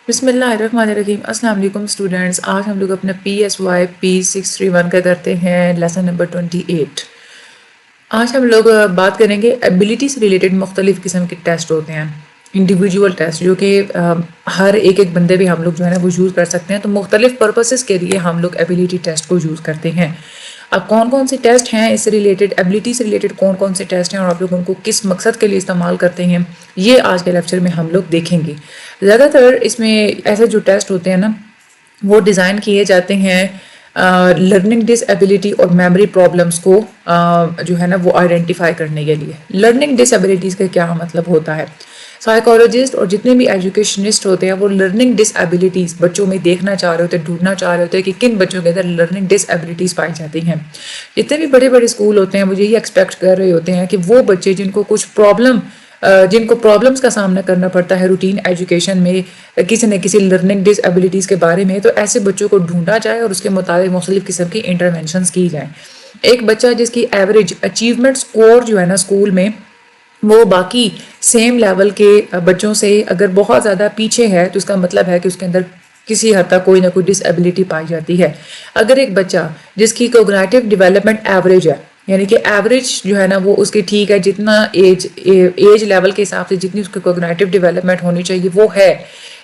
بسم اللہ الرحمن الرحیم۔ السلام علیکم اسٹوڈینٹس، آج ہم لوگ اپنا PSY P631 کا کرتے ہیں لیسن نمبر 28۔ آج ہم لوگ بات کریں گے ایبیلیٹی سے ریلیٹڈ مختلف قسم کے ٹیسٹ ہوتے ہیں، انڈیویجول ٹیسٹ، جو کہ ہر ایک بندے بھی ہم لوگ جو ہے نا وہ یوز کر سکتے ہیں۔ تو مختلف پرپسز کے لیے ہم لوگ ایبیلیٹی ٹیسٹ کو یوز کرتے ہیں۔ اب کون کون سے ٹیسٹ ہیں اس سے ریلیٹڈ، ایبیلیٹی سے ریلیٹڈ کون کون سے ٹیسٹ ہیں اور آپ لوگ ان کو کس مقصد کے لیے استعمال کرتے ہیں، یہ آج کے لیکچر میں ہم لوگ دیکھیں گے۔ زیادہ تر اس میں ایسے جو ٹیسٹ ہوتے ہیں نا وہ ڈیزائن کیے جاتے ہیں لرننگ ڈس ایبیلٹی اور میموری پرابلمس کو جو ہے نا وہ آئیڈینٹیفائی کرنے کے لیے۔ لرننگ ڈس ایبیلٹیز کا کیا مطلب ہوتا ہے؟ سائیکالوجسٹ اور جتنے بھی ایجوکیشنسٹ ہوتے ہیں وہ لرننگ ڈس ایبیلٹیز بچوں میں دیکھنا چاہ رہے ہوتے ہیں، ڈھونڈنا چاہ رہے ہوتے ہیں کہ کن بچوں کے اندر لرننگ ڈس ایبیلٹیز پائی جاتی ہیں۔ جتنے بھی بڑے بڑے اسکول ہوتے ہیں وہ یہی ایکسپیکٹ کر رہے ہوتے ہیں کہ وہ بچے جن کو پرابلمس کا سامنا کرنا پڑتا ہے روٹین ایجوکیشن میں کسی نہ کسی لرننگ ڈس ایبیلٹیز کے بارے میں، تو ایسے بچوں کو ڈھونڈا جائے اور اس کے مطابق مختلف قسم کی انٹرونشنز کی جائیں۔ ایک بچہ جس کی ایوریج اچیومنٹ سکور جو ہے نا اسکول میں وہ باقی سیم لیول کے بچوں سے اگر بہت زیادہ پیچھے ہے تو اس کا مطلب ہے کہ اس کے اندر کسی حد تک کوئی نہ کوئی ڈس ایبیلٹی پائی جاتی ہے۔ اگر ایک بچہ جس کی کوگنیٹو ڈیولپمنٹ ایوریج ہے، یعنی کہ ایوریج جو ہے نا وہ اس کی ٹھیک ہے، جتنا ایج لیول کے حساب سے جتنی اس کی کوگنیٹو ڈیولپمنٹ ہونی چاہیے وہ ہے،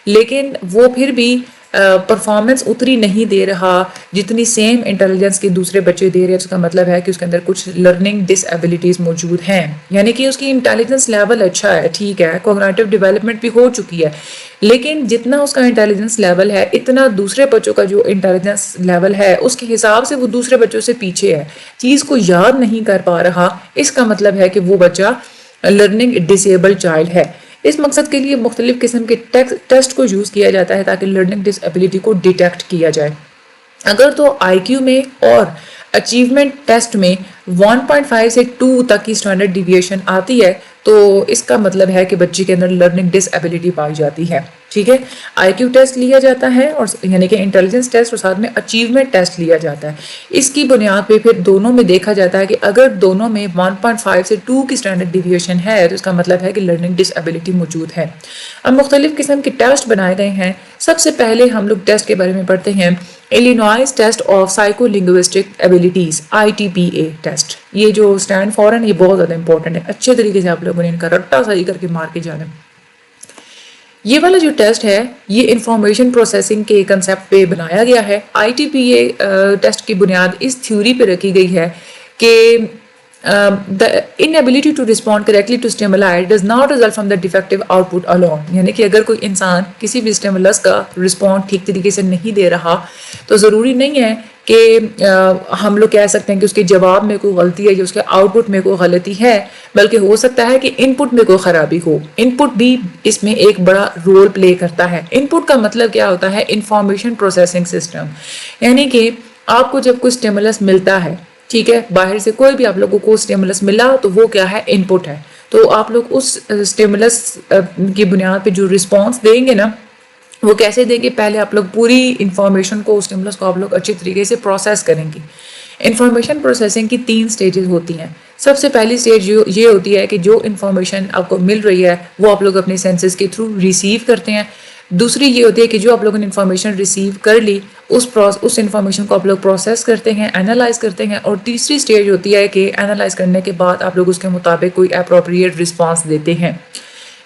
لیکن وہ پھر بھی پرفارمنس اتنی نہیں دے رہا جتنی سیم انٹیلیجنس کے دوسرے بچے دے رہے ہیں، اس کا مطلب ہے کہ اس کے اندر کچھ لرننگ ڈس ایبیلٹیز موجود ہیں۔ یعنی کہ اس کی انٹیلیجنس لیول اچھا ہے، ٹھیک ہے، کوگنیٹو ڈیولپمنٹ بھی ہو چکی ہے، لیکن جتنا اس کا انٹیلیجنس لیول ہے اتنا دوسرے بچوں کا جو انٹیلیجنس لیول ہے اس کے حساب سے وہ دوسرے بچوں سے پیچھے ہے، چیز کو یاد نہیں کر پا رہا، اس کا مطلب ہے کہ وہ بچہ لرننگ ڈسیبل چائلڈ ہے۔ اس مقصد کے لیے مختلف قسم کے ٹیسٹ کو یوز کیا جاتا ہے تاکہ لرننگ ڈس ایبیلٹی کو ڈیٹیکٹ کیا جائے۔ اگر تو IQ میں اور اچیومنٹ ٹیسٹ میں 1.5 سے 2 تک کی اسٹینڈرڈ ڈیویشن آتی ہے تو اس کا مطلب ہے کہ بچے کے اندر لرننگ ڈس ایبیلٹی پائی جاتی ہے، ٹھیک ہے۔ IQ ٹیسٹ لیا جاتا ہے اور یعنی کہ انٹیلیجنس ٹیسٹ اور ساتھ میں اچیومنٹ ٹیسٹ لیا جاتا ہے۔ اس کی بنیاد پہ پھر دونوں میں دیکھا جاتا ہے کہ اگر دونوں میں 1.5 سے 2 کی اسٹینڈرڈ ڈیویشن ہے تو اس کا مطلب ہے کہ لرننگ ڈس ایبیلٹی موجود ہے۔ اب مختلف قسم کے ٹیسٹ بنائے گئے ہیں۔ سب سے پہلے ہم لوگ ٹیسٹ کے بارے میں پڑھتے ہیں Illinois test of psycholinguistic abilities, ITPA test. یہ جو اسٹینڈ فار ہے یہ بہت زیادہ امپورٹنٹ ہے، اچھے طریقے سے آپ لوگوں نے ان کا رٹا صحیح کر کے مار کے جانا۔ یہ والا جو ٹیسٹ ہے یہ انفارمیشن پروسیسنگ کے کنسیپٹ پہ بنایا گیا ہے۔ ITPA ٹیسٹ کی بنیاد اس تھیوری پہ رکھی گئی ہے کہ the inability to respond correctly to stimuli does not result from the defective output alone، یعنی کہ اگر کوئی انسان کسی بھی stimulus کا رسپونس ٹھیک طریقے سے نہیں دے رہا تو ضروری نہیں ہے کہ ہم لوگ کہہ سکتے ہیں کہ اس کے جواب میں کوئی غلطی ہے یا اس کے آؤٹ پٹ میں کوئی غلطی ہے، بلکہ ہو سکتا ہے کہ ان پٹ میں کوئی خرابی ہو۔ ان پٹ بھی اس میں ایک بڑا رول پلے کرتا ہے۔ ان پٹ کا مطلب کیا ہوتا ہے؟ انفارمیشن پروسیسنگ سسٹم، یعنی کہ آپ کو جب کوئی stimulus ملتا ہے، ٹھیک ہے، باہر سے کوئی بھی آپ لوگوں کو stimulus ملا تو وہ کیا ہے؟ ان پٹ ہے۔ تو آپ لوگ اس stimulus کی بنیاد پہ جو رسپانس دیں گے نا وہ کیسے دیں گے؟ پہلے آپ لوگ پوری انفارمیشن کو stimulus کو آپ لوگ اچھی طریقے سے پروسیس کریں گے۔ انفارمیشن پروسیسنگ کی 3 سٹیجز ہوتی ہیں۔ سب سے پہلی سٹیج یہ ہوتی ہے کہ جو انفارمیشن آپ کو مل رہی ہے وہ آپ لوگ اپنے سینسز کے تھرو ریسیو کرتے ہیں۔ دوسری یہ ہوتی ہے کہ جو آپ لوگوں نے انفارمیشن ریسیو کر لی اس انفارمیشن کو آپ لوگ پروسیس کرتے ہیں، انالائز کرتے ہیں، اور تیسری سٹیج ہوتی ہے کہ انالائز کرنے کے بعد آپ لوگ اس کے مطابق کوئی اپروپریٹ رسپانس دیتے ہیں۔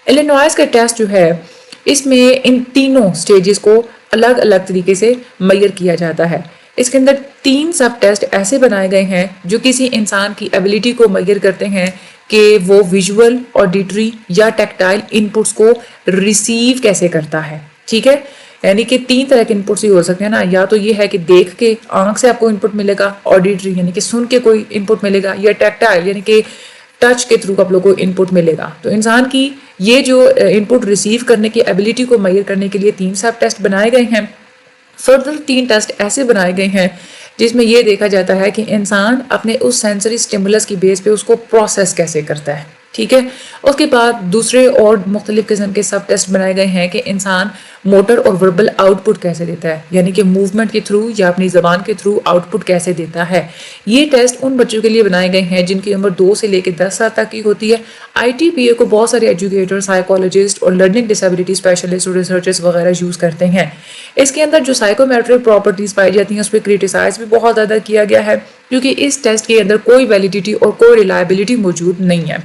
ایلینوائز کا ٹیسٹ جو ہے اس میں ان تینوں سٹیجز کو الگ الگ طریقے سے میئر کیا جاتا ہے۔ اس کے اندر 3 سب ٹیسٹ ایسے بنائے گئے ہیں جو کسی انسان کی ایبیلٹی کو میئر کرتے ہیں کہ وہ ویژول، آڈیٹری یا ٹیکٹائل انپٹس کو ریسیو کیسے کرتا ہے، ٹھیک ہے۔ یعنی کہ 3 طرح کے انپٹس ہی ہو سکتے ہیں نا، یا تو یہ ہے کہ دیکھ کے آنکھ سے آپ کو انپٹ ملے گا، آڈیٹری یعنی کہ سن کے کوئی انپٹ ملے گا، یا ٹیکٹائل یعنی کہ ٹچ کے تھرو آپ لوگوں کو انپٹ ملے گا۔ تو انسان کی یہ جو انپٹ ریسیو کرنے کی ایبیلٹی کو میئر کرنے کے لیے 3 سب ٹیسٹ بنائے گئے ہیں۔ فردر 3 ٹیسٹ ایسے بنائے گئے ہیں جس میں یہ دیکھا جاتا ہے کہ انسان اپنے اس سینسری سٹیمولس کی بیس پہ اس کو پروسیس کیسے کرتا ہے، ٹھیک ہے۔ اس کے بعد دوسرے اور مختلف قسم کے سب ٹیسٹ بنائے گئے ہیں کہ انسان موٹر اور وربل آؤٹ پٹ کیسے دیتا ہے، یعنی کہ موومنٹ کے تھرو یا اپنی زبان کے تھرو آؤٹ پٹ کیسے دیتا ہے۔ یہ ٹیسٹ ان بچوں کے لیے بنائے گئے ہیں جن کی عمر 2 سے لے کے 10 سال تک کی ہوتی ہے۔ ITPA کو بہت سارے ایجوکیٹر، سائیکالوجسٹ اور لرننگ ڈسیبلٹی اسپیشلسٹ اور ریسرچرز وغیرہ یوز کرتے ہیں. اس کے اندر جو سائیکومیٹرک پراپرٹیز پائی جاتی ہیں اس پہ کریٹیسائز بھی بہت زیادہ کیا گیا ہے، کیونکہ اس ٹیسٹ کے اندر کوئی ویلیڈیٹی اور کوئی ریلائبلٹی موجود نہیں ہے.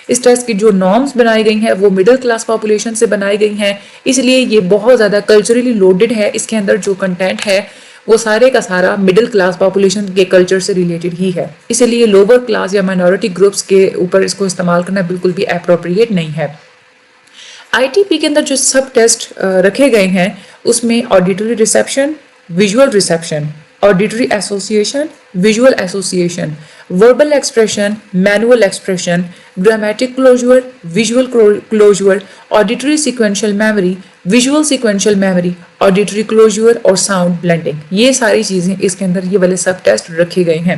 اس ٹیسٹ کی جو نارمز بنائی گئی ہیں وہ مڈل کلاس پاپولیشن سے بنائی گئی ہیں، اس لیے یہ بہت زیادہ کلچرلی لوڈڈ ہے. اس کے اندر جو کنٹینٹ ہے وہ سارے کا سارا مڈل کلاس پاپولیشن کے کلچر سے ریلیٹڈ ہی ہے، اسی لیے لوور کلاس یا مائنورٹی گروپس کے اوپر اس کو استعمال کرنا بالکل بھی اپروپریٹ نہیں ہے. ITP کے اندر جو سب ٹیسٹ رکھے گئے ہیں اس میں auditory reception, visual reception, auditory association, visual association, verbal expression, manual expression, grammatic closure, visual closure, auditory sequential memory, visual sequential memory, auditory closure اور ساؤنڈ بلینڈنگ، یہ ساری چیزیں اس کے اندر یہ والے سب ٹیسٹ رکھے گئے ہیں.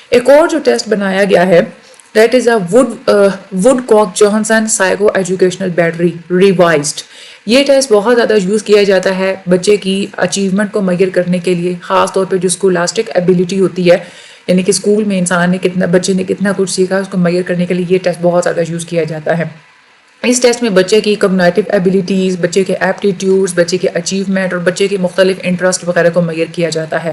ایک اور جو ٹیسٹ بنایا گیا ہے that is a Woodcock Johnson psychoeducational battery revised. یہ ٹیسٹ بہت زیادہ یوز کیا جاتا ہے بچے کی اچیومنٹ کو میئر کرنے کے لیے، خاص طور پہ جو اسکولاسٹک ایبیلٹی ہوتی ہے، یعنی کہ اسکول میں انسان نے بچے نے کتنا کچھ سیکھا اس کو میئر کرنے کے لیے یہ ٹیسٹ بہت زیادہ یوز کیا جاتا ہے. اس ٹیسٹ میں بچے کی کگنیٹو ایبیلٹیز، بچے کے ایپٹیٹیوڈز، بچے کے اچیومنٹ اور بچے کے مختلف انٹرسٹ وغیرہ کو میئر کیا جاتا ہے.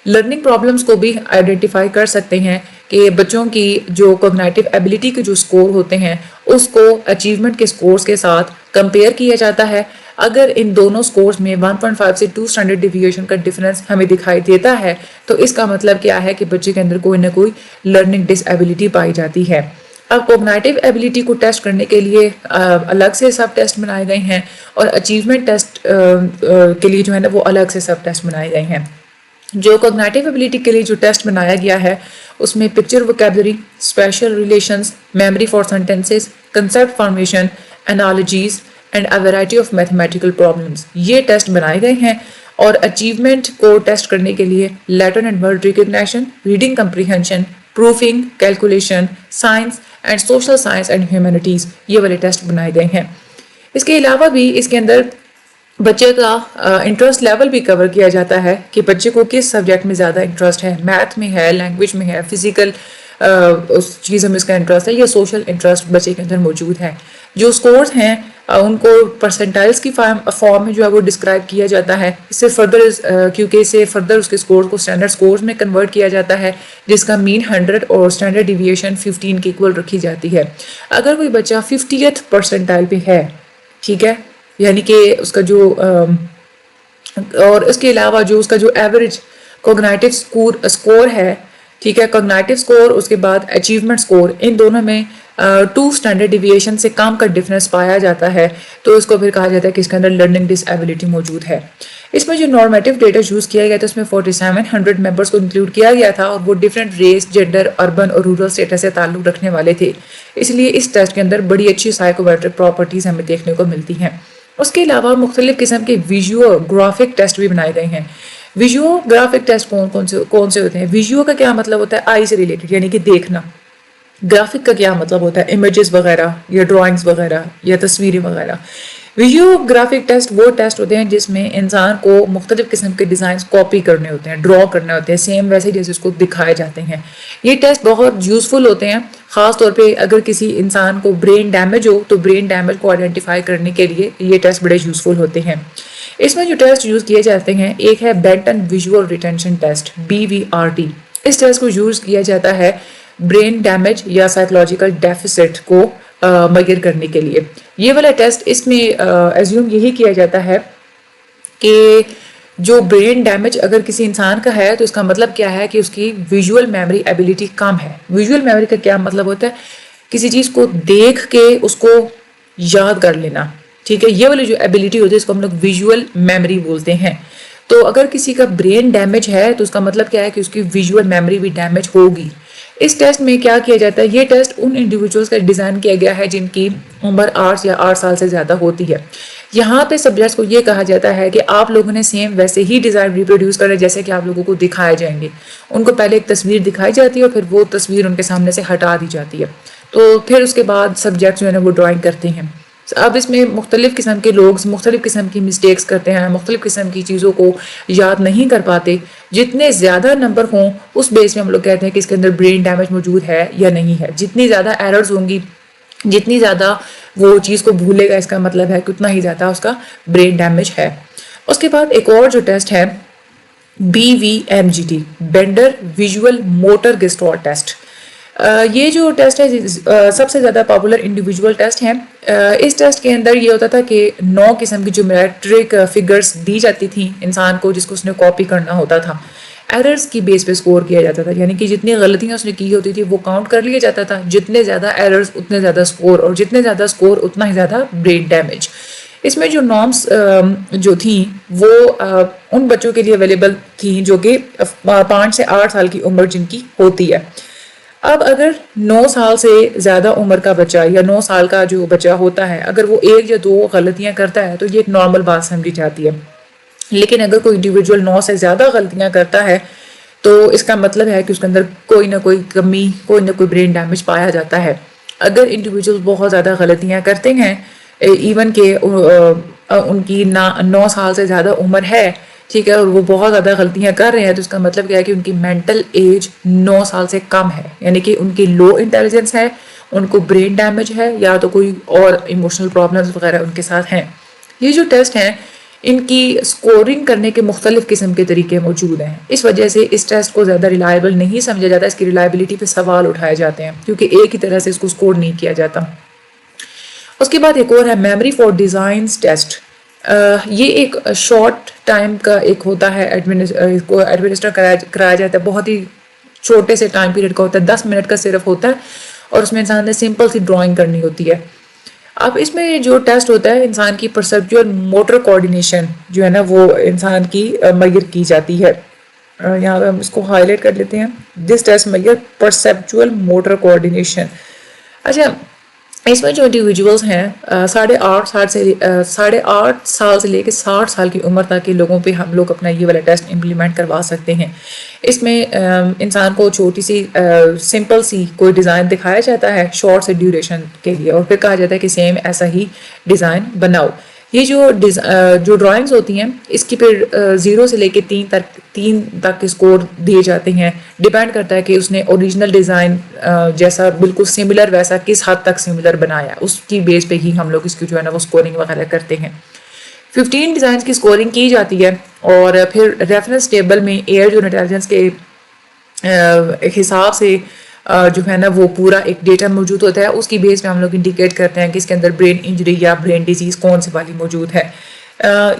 لرننگ پرابلمس کو بھی آئیڈینٹیفائی کر سکتے ہیں کہ بچوں کی جو کوگنیٹو ایبیلٹی کے جو سکور ہوتے ہیں اس کو اچیومنٹ کے سکورز کے ساتھ کمپیئر کیا جاتا ہے. اگر ان دونوں سکورز میں 1.5 سے 2 اسٹینڈرڈ ڈیویشن کا ڈفرینس ہمیں دکھائی دیتا ہے تو اس کا مطلب کیا ہے کہ بچے کے اندر کوئی نہ کوئی لرننگ ڈس ایبیلٹی پائی جاتی ہے. اب کوگنیٹو ایبیلٹی کو ٹیسٹ کرنے کے لیے الگ سے سب ٹیسٹ بنائے گئے ہیں اور اچیومنٹ ٹیسٹ کے لیے جو ہے نا وہ الگ سے سب ٹیسٹ بنائے گئے ہیں. جو کوگنیٹو ایبیلٹی کے لیے جو ٹیسٹ بنایا گیا ہے اس میں picture vocabulary, special relations, memory for sentences, concept formation, analogies and a variety of mathematical problems, یہ ٹیسٹ بنائے گئے ہیں. اور اچیومنٹ کو ٹیسٹ کرنے کے لیے letter and word recognition, reading comprehension, proofing, calculation, science and social science and humanities, یہ والے ٹیسٹ بنائے گئے ہیں. اس کے علاوہ بھی اس کے اندر بچے کا انٹرسٹ لیول بھی کور کیا جاتا ہے کہ بچے کو کس سبجیکٹ میں زیادہ انٹرسٹ ہے، میتھ میں ہے، لینگویج میں ہے، فزیکل اس چیزوں میں اس کا انٹرسٹ ہے یا سوشل انٹرسٹ بچے کے اندر موجود ہے. جو سکورز ہیں ان کو پرسنٹائلز کی فارم میں جو ہے وہ ڈسکرائب کیا جاتا ہے. اس سے فردر کیونکہ اس سے فردر اس کے سکورز کو اسٹینڈرڈ سکورز میں کنورٹ کیا جاتا ہے جس کا مین 100 اور اسٹینڈرڈ ڈیویشن 15 کے ایکول رکھی جاتی ہے. اگر کوئی بچہ 50th پرسنٹائل پہ ہے، ٹھیک ہے، یعنی کہ اس کا جو اور اس کے علاوہ جو اس کا جو ایوریج کوگنیٹو سکور ہے، ٹھیک ہے، کوگنیٹو سکور اس کے بعد اچیومنٹ سکور، ان دونوں میں 2 اسٹینڈرڈ ڈیویشن سے کم کا ڈفرینس پایا جاتا ہے تو اس کو پھر کہا جاتا ہے کہ اس کے اندر لرننگ ڈس ایبیلٹی موجود ہے. اس میں جو نارمیٹیو ڈیٹا یوز کیا گیا تھا اس میں 4700 ممبرس کو انکلوڈ کیا گیا تھا اور وہ ڈفرینٹ ریس، جینڈر، اربن اور رورل اسٹیٹس سے تعلق رکھنے والے تھے. اس لیے اس ٹیسٹ کے اندر بڑی اچھی سائیکومیٹرک پراپرٹیز ہمیں دیکھنے کو ملتی ہیں. اس کے علاوہ مختلف قسم کے ویژول گرافک ٹیسٹ بھی بنائے گئے ہیں. ویژول گرافک ٹیسٹ کون سے ہوتے ہیں؟ ویژول کا کیا مطلب ہوتا ہے؟ آئی سے ریلیٹڈ، یعنی کہ دیکھنا. گرافک کا کیا مطلب ہوتا ہے؟ امیجز وغیرہ یا ڈرائنگز وغیرہ یا تصویریں وغیرہ. ویژول گرافک ٹیسٹ وہ ٹیسٹ ہوتے ہیں جس میں انسان کو مختلف قسم کے ڈیزائنز کاپی کرنے ہوتے ہیں، ڈرا کرنے ہوتے ہیں سیم ویسے جیسے اس کو دکھائے جاتے ہیں. یہ ٹیسٹ بہت یوزفل ہوتے ہیں، خاص طور پہ اگر کسی انسان کو برین ڈیمیج ہو تو برین ڈیمیج کو آئیڈینٹیفائی کرنے کے لیے یہ ٹیسٹ بڑے یوزفل ہوتے ہیں. اس میں جو ٹیسٹ یوز کیے جاتے ہیں ایک ہے Benton visual retention test, BVRT. اس ٹیسٹ کو یوز کیا جاتا ہے برین ڈیمیج یا سائیکولوجیکل ڈیفیسٹ کو میئر کرنے کے لیے. یہ والا ٹیسٹ اس میں ایزیوم یہی کیا جاتا ہے کہ جو برین ڈیمیج اگر کسی انسان کا ہے تو اس کا مطلب کیا ہے کہ اس کی ویژول میموری ایبیلٹی کم ہے. ویژول میموری کا کیا مطلب ہوتا ہے؟ کسی چیز کو دیکھ کے اس کو یاد کر لینا، ٹھیک ہے. یہ والی جو ایبیلٹی ہوتی ہے اس کو ہم لوگ ویژول میموری بولتے ہیں. تو اگر کسی کا برین ڈیمیج ہے تو اس کا مطلب کیا ہے کہ اس کی ویژول میموری بھی ڈیمیج ہوگی. اس ٹیسٹ میں کیا کیا جاتا ہے؟ یہ ٹیسٹ ان انڈیویجولز کا ڈیزائن کیا گیا ہے جن کی عمر 8 یا 8 سال سے زیادہ ہوتی ہے. یہاں پہ سبجیکٹس کو یہ کہا جاتا ہے کہ آپ لوگوں نے سیم ویسے ہی ڈیزائن ریپروڈیوس کرنا جیسے کہ آپ لوگوں کو دکھائے جائیں گے. ان کو پہلے ایک تصویر دکھائی جاتی ہے اور پھر وہ تصویر ان کے سامنے سے ہٹا دی جاتی ہے، تو پھر اس کے بعد سبجیکٹس جو ہے نا وہ ڈرائنگ کرتے ہیں. اب اس میں مختلف قسم کے لوگ مختلف قسم کی مسٹیکس کرتے ہیں، مختلف قسم کی چیزوں کو یاد نہیں کر پاتے. جتنے زیادہ نمبر ہوں اس بیس میں ہم لوگ کہتے ہیں کہ اس کے اندر برین ڈیمیج موجود ہے یا نہیں ہے. جتنی زیادہ ایررز ہوں گی جتنی زیادہ وہ چیز کو بھولے گا اس کا مطلب ہے کہ اتنا ہی زیادہ اس کا برین ڈیمیج ہے. اس کے بعد ایک اور جو ٹیسٹ ہے BVMGT Bender visual motor gestalt test. یہ جو ٹیسٹ ہے سب سے زیادہ پاپولر انڈیویجول ٹیسٹ ہے. اس ٹیسٹ کے اندر یہ ہوتا تھا کہ 9 قسم کی جو میٹرک فگرز دی جاتی تھیں انسان کو جس کو اس نے کاپی کرنا ہوتا تھا. ایررز کی بیس پہ سکور کیا جاتا تھا, یعنی کہ جتنی غلطیاں اس نے کی ہوتی تھی وہ کاؤنٹ کر لیا جاتا تھا. جتنے زیادہ ایررز اتنے زیادہ سکور, اور جتنے زیادہ سکور اتنا ہی زیادہ برین ڈیمیج. اس میں جو نارمس جو تھیں وہ ان بچوں کے لیے اویلیبل تھیں جو کہ 5 سے 8 سال کی عمر جن کی ہوتی ہے. اب اگر 9 سال سے زیادہ عمر کا بچہ یا 9 سال کا جو بچہ ہوتا ہے اگر وہ 1 یا 2 غلطیاں کرتا ہے تو یہ ایک نارمل بات سمجھی جاتی ہے. لیکن اگر کوئی انڈیویجول 9 سے زیادہ غلطیاں کرتا ہے تو اس کا مطلب ہے کہ اس کے اندر کوئی نہ کوئی کمی, کوئی نہ کوئی برین ڈیمیج پایا جاتا ہے. اگر انڈیویجول بہت زیادہ غلطیاں کرتے ہیں ایون کہ ان کی 9 سال سے زیادہ عمر ہے, ٹھیک ہے, اور وہ بہت زیادہ غلطیاں کر رہے ہیں تو اس کا مطلب کیا ہے کہ ان کی مینٹل ایج 9 سال سے کم ہے, یعنی کہ ان کی لو انٹیلیجنس ہے, ان کو برین ڈیمیج ہے یا تو کوئی اور ایموشنل پرابلمز وغیرہ ان کے ساتھ ہیں. یہ جو ٹیسٹ ہیں ان کی سکورنگ کرنے کے مختلف قسم کے طریقے موجود ہیں. اس وجہ سے اس ٹیسٹ کو زیادہ ریلائبل نہیں سمجھا جاتا, اس کی ریلائبلٹی پہ سوال اٹھائے جاتے ہیں کیونکہ ایک ہی طرح سے اس کو سکور نہیں کیا جاتا. اس کے بعد ایک اور ہے میموری فار ڈیزائنز ٹیسٹ. یہ ایک شارٹ ٹائم کا ایک ہوتا ہے, کو ایڈمنسٹر کرایا جاتا ہے, بہت ہی چھوٹے سے ٹائم پیریڈ کا ہوتا ہے, 10 منٹ کا صرف ہوتا ہے, اور اس میں انسان نے سمپل سی ڈرائنگ کرنی ہوتی ہے. اب اس میں جو ٹیسٹ ہوتا ہے انسان کی پرسیپچول موٹر کوآرڈینیشن جو ہے نا وہ انسان کی میئر کی جاتی ہے. یہاں پہ ہم اس کو ہائی لائٹ کر لیتے ہیں, this test measure perceptual motor coordination. اچھا, اس میں جو انڈیویجولس ہیں 8.5 سال سے لے کے 60 سال کی عمر تک کے لوگوں پہ ہم لوگ اپنا یہ والا ٹیسٹ امپلیمنٹ کروا سکتے ہیں. اس میں انسان کو چھوٹی سی سمپل سی کوئی ڈیزائن دکھایا جاتا ہے شارٹ سے ڈیوریشن کے لیے, اور پھر کہا جاتا ہے کہ سیم ایسا ہی ڈیزائن بناؤ. یہ جو ڈرائنگز ہوتی ہیں اس کی پھر 0 سے لے کے 3 تک اسکور دیے جاتے ہیں. ڈیپینڈ کرتا ہے کہ اس نے اوریجنل ڈیزائن جیسا بالکل سملر ویسا کس حد تک سملر بنایا, اس کی بیس پہ ہی ہم لوگ اس کی جو ہے نا وہ اسکورنگ وغیرہ کرتے ہیں. 15 ڈیزائنس کی اسکورنگ کی جاتی ہے, اور پھر ریفرنس ٹیبل میں ایئر جو انٹیلیجنس کے حساب سے جو ہے نا وہ پورا ایک ڈیٹا موجود ہوتا ہے, اس کی بیس پہ ہم لوگ انڈیکیٹ کرتے ہیں کہ اس کے اندر برین انجری یا برین ڈیزیز کون سی والی موجود ہے.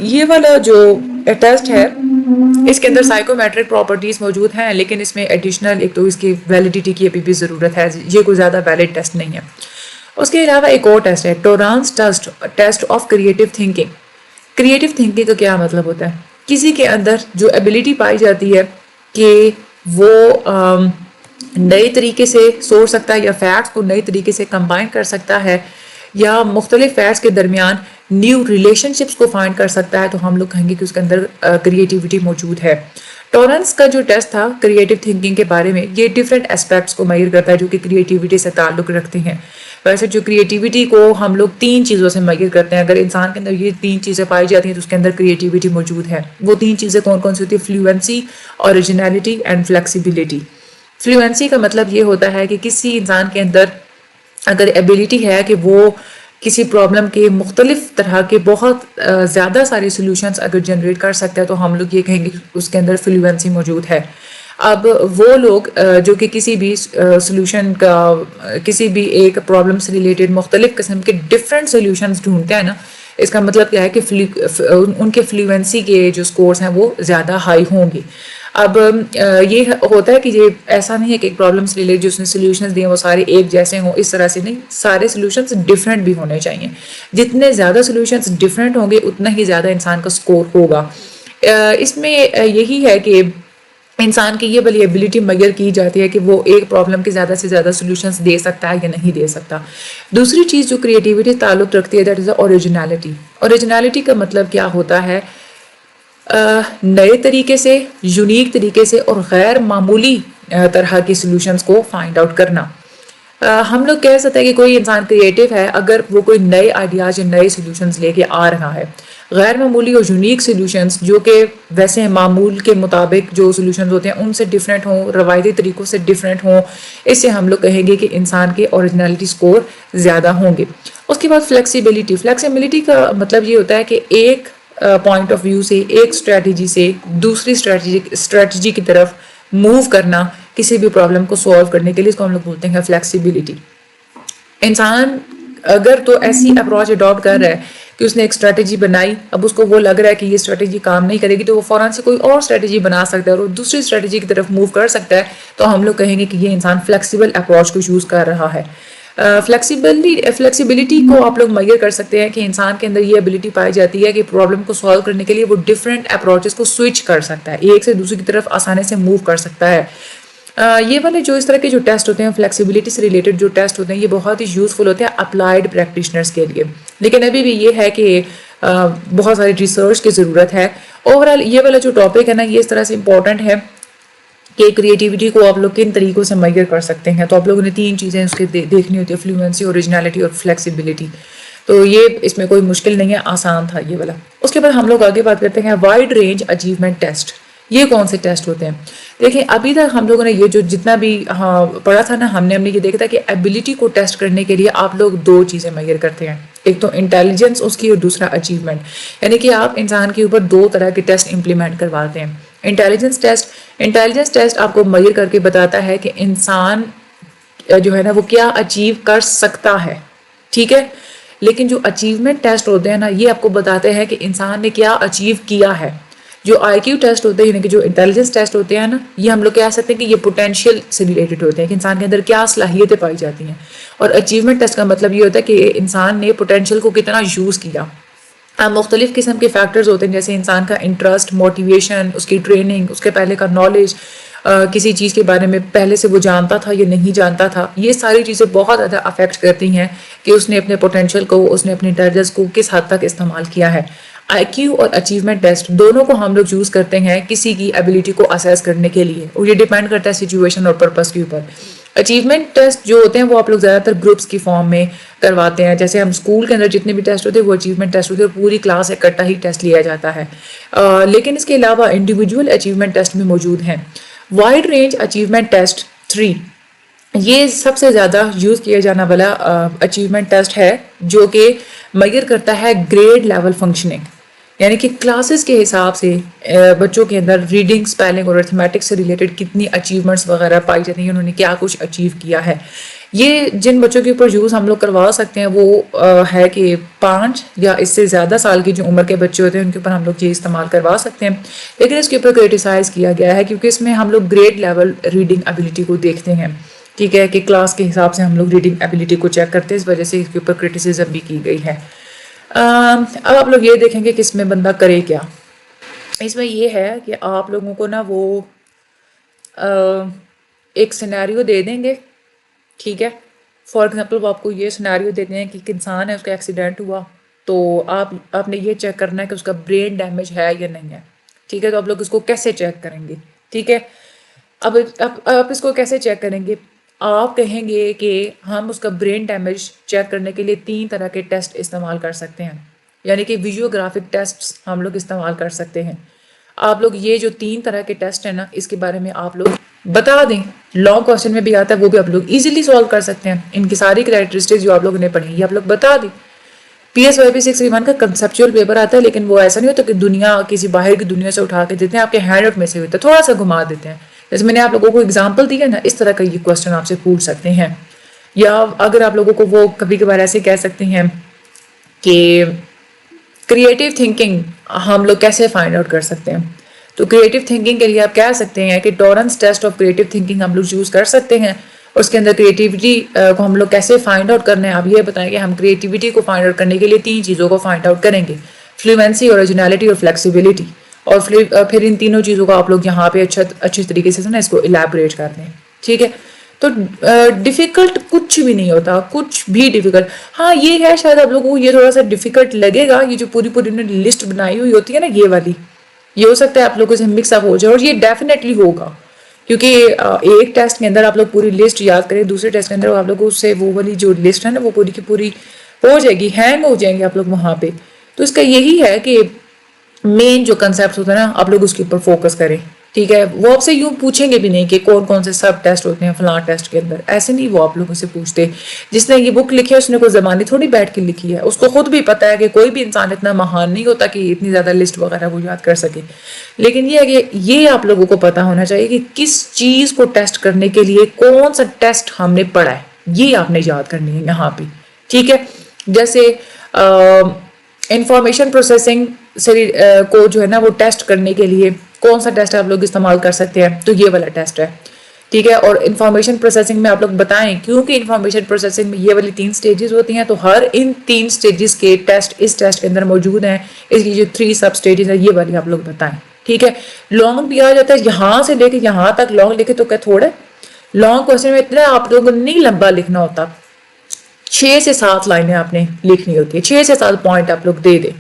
یہ والا جو ٹیسٹ ہے اس کے اندر سائیکومیٹرک پراپرٹیز موجود ہیں, لیکن اس میں ایڈیشنل ایک تو اس کی ویلیڈیٹی کی ابھی بھی ضرورت ہے, یہ کوئی زیادہ ویلڈ ٹیسٹ نہیں ہے. اس کے علاوہ ایک اور ٹیسٹ ہے Torrance test of creative thinking. Creative thinking کا کیا مطلب ہوتا ہے؟ کسی کے اندر جو ایبلٹی پائی جاتی ہے کہ وہ نئے طریقے سے سوچ سکتا ہے یا فیکٹس کو نئے طریقے سے کمبائن کر سکتا ہے یا مختلف فیکٹس کے درمیان نیو ریلیشن شپس کو فائنڈ کر سکتا ہے, تو ہم لوگ کہیں گے کہ اس کے اندر کریٹیوٹی موجود ہے. ٹورنس کا جو ٹیسٹ تھا کریٹو تھنکنگ کے بارے میں, یہ ڈفرینٹ اسپیکٹس کو میئر کرتا ہے جو کہ کریٹیوٹی سے تعلق رکھتے ہیں. ویسے جو کریٹیوٹی کو ہم لوگ 3 چیزوں سے میئر کرتے ہیں, اگر انسان کے اندر یہ 3 چیزیں پائی جاتی ہیں تو اس کے اندر کریٹیوٹی موجود ہے. وہ 3 چیزیں کون کون سی ہوتی ہیں؟ Fluency, originality and flexibility. Fluency کا مطلب یہ ہوتا ہے کہ کسی انسان کے اندر اگر ایبلٹی ہے کہ وہ کسی پرابلم کے مختلف طرح کے بہت زیادہ سارے سلوشنز اگر جنریٹ کر سکتا ہے تو ہم لوگ یہ کہیں گے اس کے اندر فلوئنسی موجود ہے. اب وہ لوگ جو کہ کسی بھی سلوشن کا کسی بھی ایک پرابلم سے ریلیٹڈ مختلف قسم کے ڈفرینٹ سلوشنز ڈھونڈتے ہیں نا, اس کا مطلب کیا ہے کہ ان کے فلوئنسی کے جو سکورز ہیں وہ زیادہ ہائی ہوں گے. اب یہ ہوتا ہے کہ یہ ایسا نہیں ہے کہ ایک پرابلم سے ریلیٹڈ جو اس نے سلیوشنز دیے وہ سارے ایک جیسے ہوں, اس طرح سے نہیں, سارے سلیوشنز ڈفرینٹ بھی ہونے چاہیے. جتنے زیادہ سلیوشنز ڈفرینٹ ہوں گے اتنا ہی زیادہ انسان کا سکور ہوگا. اس میں یہی ہے کہ انسان کی یہ والی ایبلٹی میئر کی جاتی ہے کہ وہ ایک پرابلم کے زیادہ سے زیادہ سلیوشنز دے سکتا ہے یا نہیں دے سکتا. دوسری چیز جو کریٹیوٹی تعلق رکھتی ہے دیٹ از اوریجنلٹی. اوریجنلٹی کا مطلب کیا ہوتا ہے؟ نئے طریقے سے, یونیک طریقے سے اور غیر معمولی طرح کی سلوشنز کو فائنڈ آؤٹ کرنا. ہم لوگ کہہ سکتے ہیں کہ کوئی انسان کریٹیو ہے اگر وہ کوئی نئے آئیڈیاز یا نئے سولوشنز لے کے آ رہا ہے. غیر معمولی اور یونیک سولوشنز جو کہ ویسے معمول کے مطابق جو سولوشنز ہوتے ہیں ان سے ڈفرینٹ ہوں, روایتی طریقوں سے ڈفرینٹ ہوں, اس سے ہم لوگ کہیں گے کہ انسان کے اوریجنلٹی سکور زیادہ ہوں گے. اس کے بعد فلیکسیبلٹی کا مطلب یہ ہوتا ہے کہ ایک پوائنٹ آف ویو سے, ایک اسٹریٹجی سے دوسری اسٹریٹجی کی طرف موو کرنا کسی بھی پرابلم کو سولو کرنے کے لیے, اس کو ہم لوگ بولتے ہیں فلیکسیبلٹی. انسان اگر تو ایسی اپروچ اڈاپٹ کر رہا ہے کہ اس نے ایک اسٹریٹجی بنائی, اب اس کو وہ لگ رہا ہے کہ یہ اسٹریٹجی کام نہیں کرے گی, تو وہ فوراً سے کوئی اور اسٹریٹجی بنا سکتا ہے اور دوسری اسٹریٹجی کی طرف موو کر سکتا ہے, تو ہم لوگ کہیں گے کہ یہ انسان فلیکسیبل اپروچ کو چوز کر رہا ہے. فلیکسیبلٹی کو آپ لوگ میئر کر سکتے ہیں کہ انسان کے اندر یہ ایبلٹی پائی جاتی ہے کہ پرابلم کو سالو کرنے کے لیے وہ ڈفرینٹ اپروچز کو سوئچ کر سکتا ہے, ایک سے دوسری کی طرف آسانی سے موو کر سکتا ہے. یہ والے جو اس طرح کے جو ٹیسٹ ہوتے ہیں فلیکسیبلٹی سے ریلیٹڈ جو ٹیسٹ ہوتے ہیں یہ بہت ہی یوزفل ہوتے ہیں اپلائیڈ پریکٹیشنرز کے لیے, لیکن ابھی بھی یہ ہے کہ بہت ساری ریسرچ کی ضرورت ہے. اوور آل یہ والا جو ٹاپک ہے نا یہ اس طرح سے امپورٹنٹ ہے کہ کریٹیوٹی کو آپ لوگ کن طریقوں سے میئر کر سکتے ہیں. تو آپ لوگوں نے 3 چیزیں اس کے دیکھنی ہوتی ہے, فلوئنسی, اوریجنلٹی اور فلیکسیبلٹی. تو یہ اس میں کوئی مشکل نہیں ہے, آسان تھا یہ والا. اس کے بعد ہم لوگ آگے بات کرتے ہیں وائڈ رینج اچیومنٹ ٹیسٹ. یہ کون سے ٹیسٹ ہوتے ہیں؟ دیکھیں ابھی تک ہم لوگوں نے یہ جو جتنا بھی پڑھا تھا نا, ہم نے یہ دیکھا تھا کہ ایبلٹی کو ٹیسٹ کرنے کے لیے آپ لوگ 2 چیزیں میئر کرتے ہیں, ایک تو انٹیلیجنس اس کی اور دوسرا اچیومنٹ. یعنی کہ آپ انسان کے اوپر 2 طرح کے ٹیسٹ امپلیمنٹ کرواتے ہیں. انٹیلیجنس ٹیسٹ آپ کو میئر کر کے بتاتا ہے کہ انسان جو ہے نا وہ کیا اچیو کر سکتا ہے, ٹھیک ہے. لیکن جو اچیومنٹ ٹیسٹ ہوتے ہیں نا یہ آپ کو بتاتے ہیں کہ انسان نے کیا اچیو کیا ہے. جو آئی کیو ٹیسٹ ہوتے ہیں یعنی کہ جو انٹیلیجنس ٹیسٹ ہوتے ہیں نا یہ ہم لوگ کہہ سکتے ہیں کہ یہ پوٹینشیل سے ریلیٹڈ ہوتے ہیں کہ انسان کے اندر کیا صلاحیتیں پائی جاتی ہیں. اور اچیومنٹ ٹیسٹ کا مطلب یہ ہوتا ہے کہ انسان نے پوٹینشیل کو کتنا یوز کیا. مختلف قسم کے فیکٹرز ہوتے ہیں جیسے انسان کا انٹرسٹ, موٹیویشن, اس کی ٹریننگ, اس کے پہلے کا نالج, کسی چیز کے بارے میں پہلے سے وہ جانتا تھا یا نہیں جانتا تھا. یہ ساری چیزیں بہت زیادہ افیکٹ کرتی ہیں کہ اس نے اپنے پوٹینشیل کو, اس نے اپنی انٹیلیجنس کو کس حد تک استعمال کیا ہے. آئی کیو اور اچیومنٹ ٹیسٹ دونوں کو ہم لوگ یوز کرتے ہیں کسی کی ایبلٹی کو اسیس کرنے کے لیے, اور یہ ڈیپینڈ کرتا ہے سچویشن اور پرپس کے اوپر. اچیومنٹ ٹیسٹ جو ہوتے ہیں وہ آپ لوگ زیادہ تر گروپس کی فارم میں کرواتے ہیں, جیسے ہم اسکول کے اندر جتنے بھی ٹیسٹ ہوتے ہیں وہ اچیومنٹ ٹیسٹ ہوتے ہیں اور پوری کلاس اکٹھا ہی ٹیسٹ لیا جاتا ہے. لیکن اس کے علاوہ انڈیویجول اچیومنٹ ٹیسٹ بھی موجود ہیں. وائڈ رینج اچیومنٹ ٹیسٹ 3 یہ سب سے زیادہ یوز کیا جانا والا اچیومنٹ ٹیسٹ ہے جو کہ میئر کرتا ہے گریڈ لیول فنکشننگ, یعنی کہ کلاسز کے حساب سے بچوں کے اندر ریڈنگ, اسپیلنگ اور ارتھمیٹکس سے ریلیٹڈ کتنی اچیومنٹس وغیرہ پائی جاتی ہیں, انہوں نے کیا کچھ اچیو کیا ہے. یہ جن بچوں کے اوپر یوز ہم لوگ کروا سکتے ہیں وہ ہے کہ 5 یا اس سے زیادہ سال کی جو عمر کے بچے ہوتے ہیں ان کے اوپر ہم لوگ یہ استعمال کروا سکتے ہیں. لیکن اس کے اوپر کرٹیسائز کیا گیا ہے کیونکہ اس میں ہم لوگ گریڈ لیول ریڈنگ ایبلٹی کو دیکھتے ہیں, ٹھیک ہے, کہ کلاس کے حساب سے ہم لوگ ریڈنگ ایبلٹی کو چیک کرتے ہیں, اس وجہ سے اس کے اوپر کرٹیسزم بھی کی گئی ہے. اب آپ لوگ یہ دیکھیں گے کہ اس میں بندہ کرے کیا. اس میں یہ ہے کہ آپ لوگوں کو نا وہ ایک سینیریو دے دیں گے, ٹھیک ہے. فار ایگزامپل وہ آپ کو یہ سینیریو دیتے ہیں کہ ایک انسان ہے, اس کا ایکسیڈنٹ ہوا, تو آپ نے یہ چیک کرنا ہے کہ اس کا برین ڈیمیج ہے یا نہیں ہے, ٹھیک ہے. تو آپ لوگ اس کو کیسے چیک کریں گے, ٹھیک ہے. اب آپ اس کو کیسے چیک کریں گے, آپ کہیں گے کہ ہم اس کا برین ڈیمیج چیک کرنے کے لیے 3 طرح کے ٹیسٹ استعمال کر سکتے ہیں, یعنی کہ ویژوگرافک ٹیسٹ ہم لوگ استعمال کر سکتے ہیں. آپ لوگ یہ جو 3 طرح کے ٹیسٹ ہیں نا اس کے بارے میں آپ لوگ بتا دیں. لانگ کوسچن میں بھی آتا ہے, وہ بھی آپ لوگ ایزیلی سالو کر سکتے ہیں. ان کی ساری کریکٹرسٹکس جو آپ لوگوں نے پڑھی یہ آپ لوگ بتا دیں. PSYP 631 کا کنسیپچول پیپر آتا ہے, لیکن وہ ایسا نہیں ہوتا کہ دنیا کسی باہر کی دنیا سے اٹھا کے دیتے ہیں, آپ کے ہینڈ آؤٹ میں سے ہوتا ہے, تھوڑا سا گھما دیتے ہیں. جیسے میں نے آپ لوگوں کو اگزامپل دی ہے نا, اس طرح کا یہ کوسچن آپ سے پوچھ سکتے ہیں. یا اگر آپ لوگوں کو وہ کبھی کبھار ایسے کہہ سکتے ہیں کہ کریٹیو تھنکنگ ہم لوگ کیسے فائنڈ آؤٹ کر سکتے ہیں, تو کریٹیو تھنکنگ کے لیے آپ کہہ سکتے ہیں کہ Torrance test of creative thinking ہم لوگ یوز کر سکتے ہیں. اس کے اندر کریٹیوٹی کو ہم لوگ کیسے فائنڈ آؤٹ کرنا ہے, آپ یہ بتائیں کہ ہم کریٹیوٹی کو فائنڈ آؤٹ کرنے کے لیے 3 چیزوں کو فائنڈ آؤٹ کریں گے, فلوئنسی, اوریجنلٹی اور فلیکسیبلٹی. اور پھر ان تینوں چیزوں کو آپ لوگ یہاں پہ اچھے طریقے سے نا اس کو الیبوریٹ کر دیں, ٹھیک ہے. تو ڈیفیکلٹ کچھ بھی نہیں ہوتا, کچھ بھی ڈیفیکلٹ. ہاں یہ ہے شاید آپ لوگوں کو یہ تھوڑا سا ڈیفیکلٹ لگے گا, یہ جو پوری انہوں نے لسٹ بنائی ہوئی ہوتی ہے نا یہ والی, یہ ہو سکتا ہے آپ لوگوں سے مکس اپ ہو جائے, اور یہ ڈیفینیٹلی ہوگا کیونکہ ایک ٹیسٹ کے اندر آپ لوگ پوری لسٹ یاد کریں، دوسرے ٹیسٹ کے اندر آپ لوگوں سے وہ والی جو لسٹ ہے نا وہ پوری کی پوری ہو جائے گی، ہینگ ہو جائیں گے آپ لوگ وہاں پہ. تو اس کا یہی ہے کہ مین جو کنسیپٹ ہوتا ہے نا آپ لوگ اس کے اوپر فوکس کریں. ٹھیک ہے، وہ آپ سے یوں پوچھیں گے بھی نہیں کہ کون کون سے سب ٹیسٹ ہوتے ہیں فلاں ٹیسٹ کے اندر، ایسے نہیں وہ آپ لوگوں سے پوچھتے. جس نے یہ بک لکھی ہے اس نے کوئی زبانی تھوڑی بیٹھ کے لکھی ہے، اس کو خود بھی پتا ہے کہ کوئی بھی انسان اتنا مہان نہیں ہوتا کہ اتنی زیادہ لسٹ وغیرہ وہ یاد کر سکے. لیکن یہ ہے کہ یہ آپ لوگوں کو پتا ہونا چاہیے کہ کس چیز کو ٹیسٹ کرنے کے لیے کون سا ٹیسٹ ہم نے پڑھا ہے، یہ آپ نے یاد کرنی ہے یہاں پہ. ٹھیک ہے، جیسے انفارمیشن پروسیسنگ کو جو ہے نا وہ ٹیسٹ کرنے کے لیے کون سا ٹیسٹ آپ لوگ استعمال کر سکتے ہیں، تو یہ والا ٹیسٹ ہے. ٹھیک ہے، اور انفارمیشن پروسیسنگ میں آپ لوگ بتائیں کیونکہ انفارمیشن پروسیسنگ میں یہ والی 3 سٹیجز ہوتی ہیں، تو ہر ان 3 سٹیجز کے ٹیسٹ اس ٹیسٹ کے اندر موجود ہیں. اس کی جو 3 سب سٹیجز ہیں یہ والی آپ لوگ بتائیں. ٹھیک ہے، لانگ بھی آ جاتا ہے یہاں سے لے کے یہاں تک، لانگ لکھے تو کیا تھوڑا لانگ کوشچن میں اتنا آپ لوگوں کو نہیں لمبا لکھنا ہوتا، 6 سے 7 لائنیں آپ نے لکھنی ہوتی ہے، 6 سے 7 پوائنٹ آپ لوگ دے دیں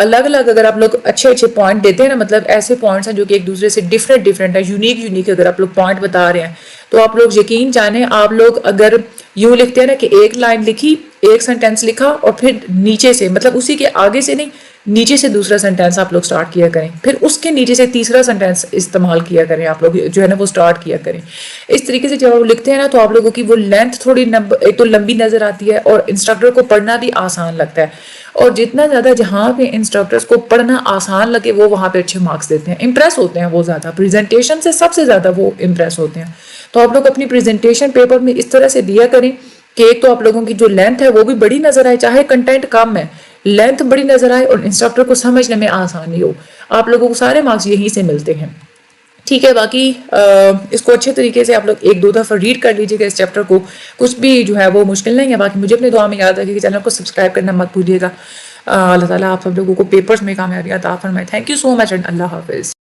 الگ الگ. اگر آپ لوگ اچھے پوائنٹ دیتے ہیں نا، مطلب ایسے پوائنٹس ہیں جو کہ ایک دوسرے سے ڈفرینٹ ہے، یونیک اگر آپ لوگ پوائنٹ بتا رہے ہیں تو آپ لوگ یقین جانیں آپ لوگ اگر یوں لکھتے ہیں نا کہ ایک لائن لکھی، ایک سینٹینس لکھا اور پھر نیچے سے مطلب اسی کے آگے سے نہیں نیچے سے دوسرا سینٹینس آپ لوگ سٹارٹ کیا کریں، پھر اس کے نیچے سے تیسرا سینٹینس استعمال کیا کریں، آپ لوگ جو ہے نا وہ سٹارٹ کیا کریں. اس طریقے سے جب آپ لکھتے ہیں نا تو آپ لوگوں کی وہ لینتھ تھوڑی ایک تو لمبی نظر آتی ہے اور انسٹرکٹر کو پڑھنا بھی آسان لگتا ہے. اور جتنا زیادہ جہاں پہ انسٹرکٹرز کو پڑھنا آسان لگے وہ وہاں پہ اچھے مارکس دیتے ہیں، امپریس ہوتے ہیں وہ زیادہ، پریزنٹیشن سے سب سے زیادہ وہ امپریس ہوتے ہیں. تو آپ لوگ اپنی پریزنٹیشن پیپر میں اس طرح سے دیا کریں کہ ایک تو آپ لوگوں کی جو لینتھ ہے وہ بھی بڑی نظر آئے، چاہے کنٹینٹ کم ہے لینتھ بڑی نظر آئے اور انسٹرکٹر کو سمجھنے میں آسانی ہو. آپ لوگوں کو سارے مارکس یہیں سے ملتے ہیں. ٹھیک ہے، باقی اس کو اچھے طریقے سے آپ لوگ 1-2 دفعہ ریڈ کر لیجیے گا اس چیپٹر کو، کچھ بھی جو ہے وہ مشکل نہیں ہے. باقی مجھے اپنی دعا میں یاد رکھیے کہ چینل کو سبسکرائب کرنا مت بھولیے گا. اللہ تعالیٰ آپ سب لوگوں کو پیپرز میں کامیابی عطا فرمائے. Thank you so much and اللہ حافظ.